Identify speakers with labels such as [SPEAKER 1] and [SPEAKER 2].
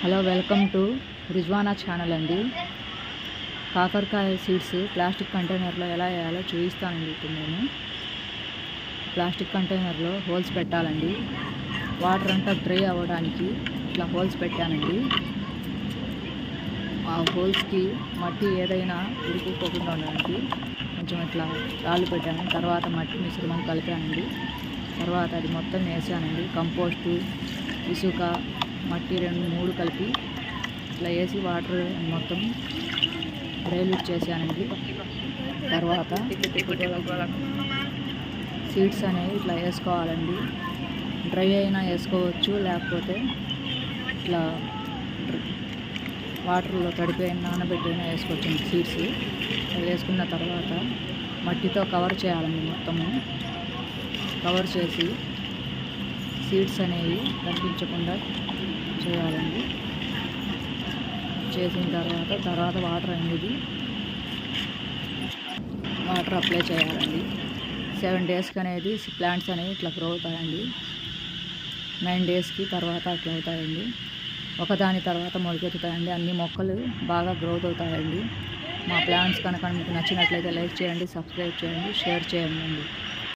[SPEAKER 1] Hello, welcome to Rizwana channel అండి. కాకరకాయ seeds plastic కంటైనర్లో ఎలా వేయాలో చూపిస్తానండి. ఇప్పుడు నేను ప్లాస్టిక్ కంటైనర్లో హోల్స్ పెట్టాలండి. వాటర్ అంతా డ్రై అవ్వడానికి ఇట్లా హోల్స్ పెట్టానండి. ఆ హోల్స్కి మట్టి ఏదైనా ఇరుక్కుపోకుండా ఉండడానికి కొంచెం ఇట్లా రాళ్ళు పెట్టాను. తర్వాత మట్టి మిశ్రమం కలిపానండి. తర్వాత అది మొత్తం వేసానండి. కంపోస్టు, ఇసుక, మట్టి 2-3 కలిపి ఇట్లా వేసి వాటర్ మొత్తం డైల్యూట్ చేశానండి. తర్వాత సీడ్స్ అనేవి ఇట్లా వేసుకోవాలండి. డ్రై అయినా వేసుకోవచ్చు, లేకపోతే ఇట్లా వాటర్లో తడిపోయిన నానబెట్టి అయినా వేసుకోవచ్చు సీడ్స్. వేసుకున్న తర్వాత మట్టితో కవర్ చేయాలండి. మొత్తము కవర్ చేసి సీడ్స్ అనేవి కనిపించకుండా చేయాలండి. చేసిన తర్వాత వాటర్ అనేది అప్లై చేయాలండి. 7 డేస్కి అనేది ప్లాంట్స్ అనేవి ఇట్లా గ్రో అవుతాయండి. 9 డేస్కి తర్వాత అట్లా అవుతాయండి. ఒకదాని తర్వాత మొలకెత్తుతాయండి. అన్ని మొక్కలు బాగా గ్రోత్ అవుతాయండి. మా ప్లాంట్స్ కనుక మీకు నచ్చినట్లయితే లైక్ చేయండి, సబ్స్క్రైబ్ చేయండి, షేర్ చేయండి.